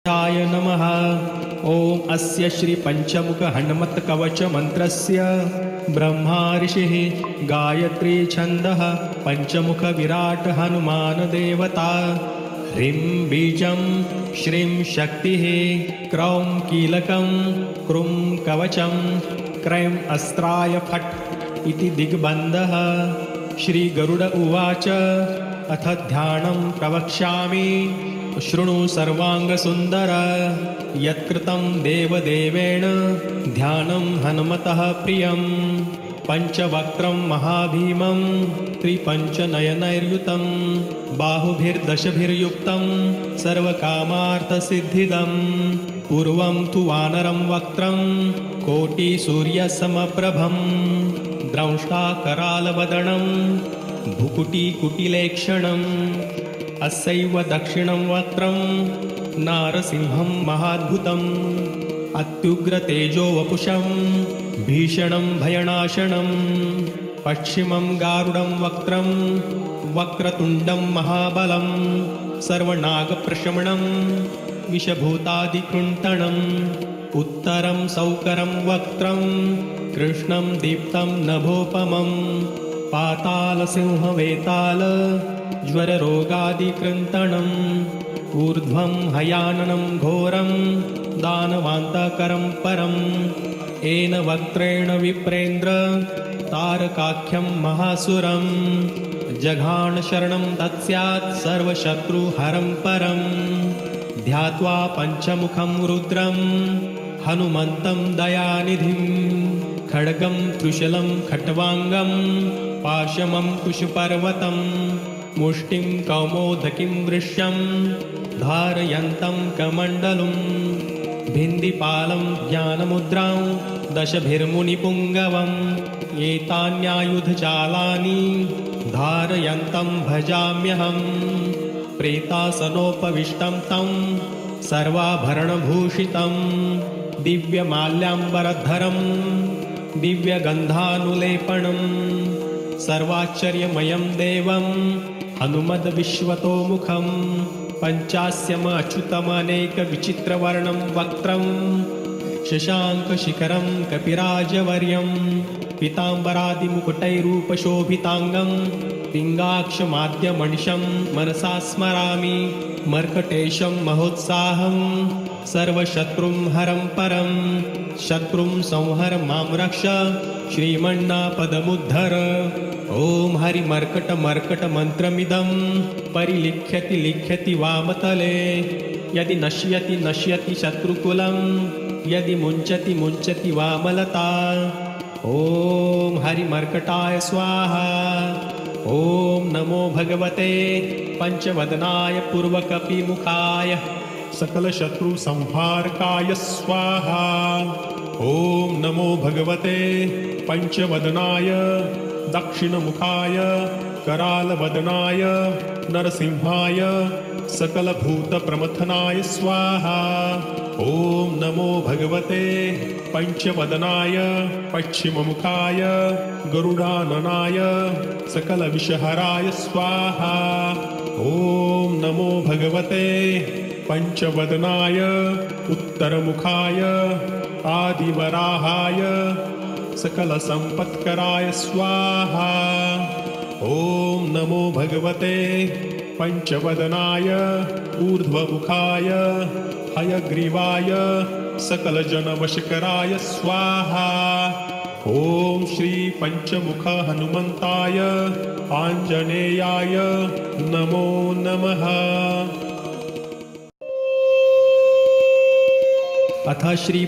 य नमः। ॐ अस्य श्री पंचमुख हनुमत् कवच मंत्रस्य ब्रह्मा ऋषिः गायत्री छन्दः पंचमुख विराट हनुमान देवता। ह्रीं बीजं श्रीं शक्तिः क्रौं कीलकं क्रूं कवचं क्रैं अस्त्राय फट् इति दिग्बन्धः। श्री गरुड उवाच अथ ध्यानं प्रवक्ष्यामि शृणु सर्वांगसुन्दर। यत्कृतं देवदेवेन ध्यानं हनुमतः प्रियं। पंचवक्त्रं महाभीमं त्रिपञ्चनयनैर्युतं बाहुभिर्दशभिर्युक्तं सर्वकामार्थसिद्धिदं। पूर्वं तु वानरं वक्त्रं कोटिसूर्यसमप्रभं द्रंष्टाकरालवदनं भुकुटिकुटिलेक्षणम्। अस्यैव दक्षिणं वक्त्रं नारसिंहं महाद्भुतम् अत्युग्रतेजो वपुषं भीषणं भयनाशनं। पश्चिमं गारुडं वक्त्रं वक्रतुण्डं महाबलं सर्वनागप्रशमनं विषभूतादिकृन्तणम्। उत्तरं सौकरं वक्त्रं कृष्णं दीप्तं नभोपमं पातालसिंहवेताल ज्वररोगादिकृन्तणम्। ऊर्ध्वं हयाननं घोरं दानवान्तकरं परम्। येन वक्त्रेण विप्रेन्द्र तारकाख्यं महासुरं जघान शरणं तत्स्यात् सर्वशत्रुहरं परम्। ध्यात्वा पञ्चमुखं रुद्रं हनुमन्तं दयानिधिं खड्गं त्रिशूलं खट्वाङ्गं पाशमं कुशपर्वतं मुष्टिं कौमोदकीं वृष्यं धारयन्तं कमण्डलुं भिन्दिपालं ज्ञानमुद्रां दशभिर्मुनिपुङ्गवम्। एतान्यायुधजालानि धारयन्तं भजाम्यहम्। प्रेतासनोपविष्टं तं सर्वाभरणभूषितं दिव्यमाल्याम्बरधरं दिव्यगन्धानुलेपनं सर्वाश्चर्यमयं देवं हनुमद्विश्वतोमुखं। पञ्चास्यमच्युतमनेकविचित्रवर्णं वक्त्रं शशाङ्कशिखरं कपिराजवर्यं पीताम्बरादिमुकुटैरूपशोभिताङ्गं पिङ्गाक्षमाद्यमनिशं मनसा स्मरामि। मर्कटेशं महोत्साहं सर्वशत्रुं हरं परं शत्रुं संहर मां रक्ष श्रीमन्नापदमुद्धर। ॐ हरिमर्कटमर्कटमन्त्रमिदं परिलिख्यति लिख्यति वामतले। यदि नश्यति नश्यति शत्रुकुलं यदि मुञ्चति मुञ्चति वामलता। ॐ हरिमर्कटाय स्वाहा। ॐ नमो भगवते पंचवदनाय पूर्वकपिमुखाय सकलशत्रुसंहारकाय स्वाहा। ॐ नमो भगवते पंचवदनाय दक्षिणमुखाय करालवदनाय नरसिंहाय सकलभूतप्रमथनाय स्वाहा। ॐ नमो भगवते पंचवदनाय पश्चिममुखाय गरुडाननाय सकलविषहराय स्वाहा। ॐ नमो भगवते पंचवदनाय उत्तरमुखाय आदिवराहाय सकलसम्पत्कराय स्वाहा। ॐ नमो भगवते पंचवदनाय ऊर्ध्वमुखाय हयग्रीवाय सकलजनवशकराय स्वाहा। ॐ श्री पंचमुख हनुमन्ताय आञ्जनेयाय नमो नमः। अथ श्री